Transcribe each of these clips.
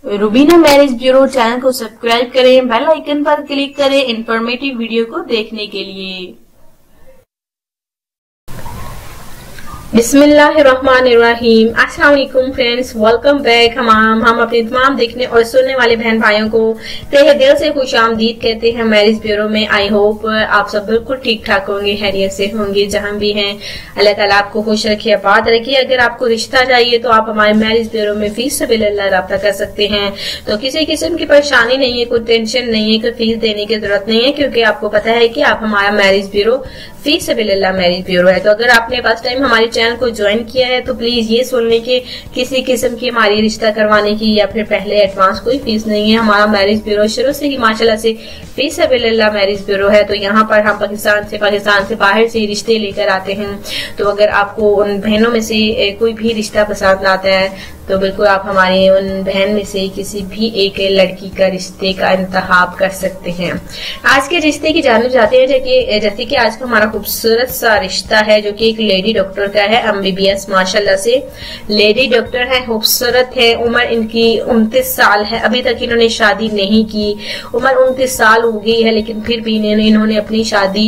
Rubina marriage bureau channel को subscribe करें, bell icon पर क्लिक करें इंफॉर्मेटिव वीडियो को देखने के लिए। बिस्मिल्लाहिर्रहमानिर्रहीम। अस्सलाम वालेकुम फ्रेंड्स, वेलकम बैक। हम अपने तमाम देखने और सुनने वाले बहन भाइयों को तहे दिल से खुशामदीद कहते हैं मैरिज ब्यूरो में। आई होप आप सब बिल्कुल ठीक ठाक होंगे, खैरियत से होंगे जहां भी हैं। अल्लाह ताला आपको खुश रखे, आबाद रखिए। अगर आपको रिश्ता चाहिए तो आप हमारे मैरिज ब्यूरो में फीस सबिलिल्लाह रब्ता कर सकते हैं। तो किसी किस्म की परेशानी नहीं है, कोई टेंशन नहीं है, कोई फीस देने की जरूरत नहीं है, क्योंकि आपको पता है कि आप हमारा marriage bureau fees Sabilillah marriage bureau है। तो अगर आपने फर्स्ट टाइम हमारे चैनल को ज्वाइन किया है तो प्लीज ये सुन लें कि किसी किस्म की हमारी रिश्ता करवाने की या फिर पहले एडवांस कोई फीस नहीं है। हमारा मैरिज ब्यूरो शुरू से ही माशाल्लाह से फीस सबिलिल्लाह मैरिज ब्यूरो है। तो यहाँ पर हम पाकिस्तान से बाहर से रिश्ते लेकर आते हैं। तो अगर आपको उन बहनों में से कोई भी रिश्ता पसंद आता है तो बिल्कुल आप हमारी उन बहन में से किसी भी एक लड़की का रिश्ते का इंतखाब कर सकते हैं। आज के रिश्ते की जानिब जाते हैं जैसे कि आज का हमारा खूबसूरत सा रिश्ता है जो कि एक लेडी डॉक्टर का है। MBBS माशाल्लाह से लेडी डॉक्टर है, खूबसूरत है। उम्र इनकी 29 साल है। अभी तक इन्होंने शादी नहीं की। उम्र 29 साल हो गई है लेकिन फिर भी इन्होंने अपनी शादी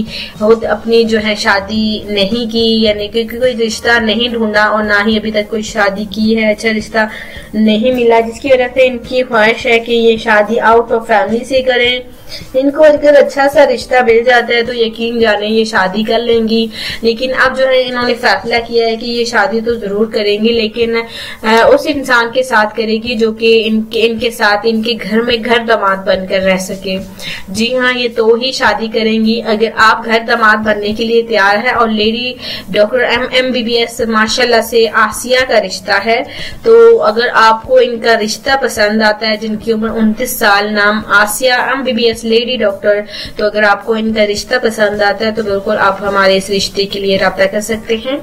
नहीं की, यानी कि कोई रिश्ता नहीं ढूंढा और ना ही अभी तक कोई शादी की है। अच्छा रिश्ता नहीं मिला, जिसकी वजह से इनकी ख्वाहिश है कि ये शादी आउट ऑफ फैमिली से करें। इनको अगर अच्छा सा रिश्ता मिल जाता है तो यकीन जाने ये शादी कर लेंगी। लेकिन अब जो है इन्होंने फैसला किया है कि ये शादी तो जरूर करेंगी, लेकिन उस इंसान के साथ करेगी जो कि इनके साथ इनके घर में घर दामाद बनकर रह सके। जी हाँ, ये तो ही शादी करेंगी अगर आप घर दामाद बनने के लिए तैयार है। और लेडी डॉक्टर MBBS माशाल्लाह से आसिया का रिश्ता है। तो अगर आपको इनका रिश्ता पसंद आता है, जिनकी उम्र 29 साल, नाम आसिया, MBBS लेडी डॉक्टर, तो अगर आपको इनका रिश्ता पसंद आता है तो बिल्कुल आप हमारे इस रिश्ते के लिए राब्ता कर सकते हैं।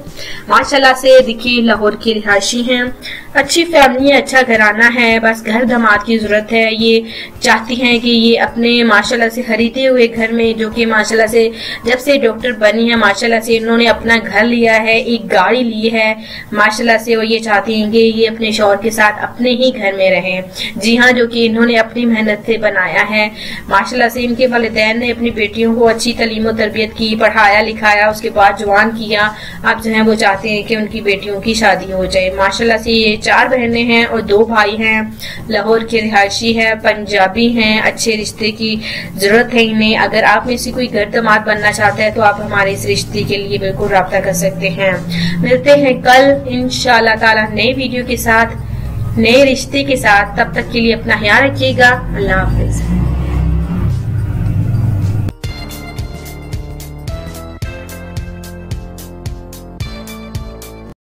माशाल्लाह से देखिए लाहौर की रिहायशी हैं, अच्छी फैमिली है, अच्छा घराना है, बस घर दामाद की जरूरत है। ये चाहती हैं कि ये अपने माशाल्लाह से खरीदे हुए घर में, जो कि माशाल्लाह से जब से डॉक्टर बनी है माशाल्लाह से इन्होंने अपना घर लिया है, एक गाड़ी ली है माशाल्लाह से। और ये चाहती हैं कि ये अपने शौहर के साथ अपने ही घर में रहें। जी हाँ, जो कि इन्होंने अपनी मेहनत से बनाया है। माशाल्लाह से इनके वालिदैन ने अपनी बेटियों को अच्छी तालीम और तरबियत की, पढ़ाया लिखाया, उसके बाद जवान किया। अब जो है वो चाहते हैं कि उनकी बेटियों की शादी हो जाए। माशाल्लाह से ये 4 बहनें हैं और 2 भाई हैं। लाहौर के रिहायशी है, पंजाबी हैं, अच्छे रिश्ते की जरूरत है इन्हें। अगर आप में से कोई घर दामाद बनना चाहता है तो आप हमारे इस रिश्ते के लिए बिल्कुल राब्ता कर सकते हैं। मिलते हैं कल इंशाअल्लाह ताला नए वीडियो के साथ, नए रिश्ते के साथ। तब तक के लिए अपना ख्याल रखिएगा। अल्लाह हाफिज।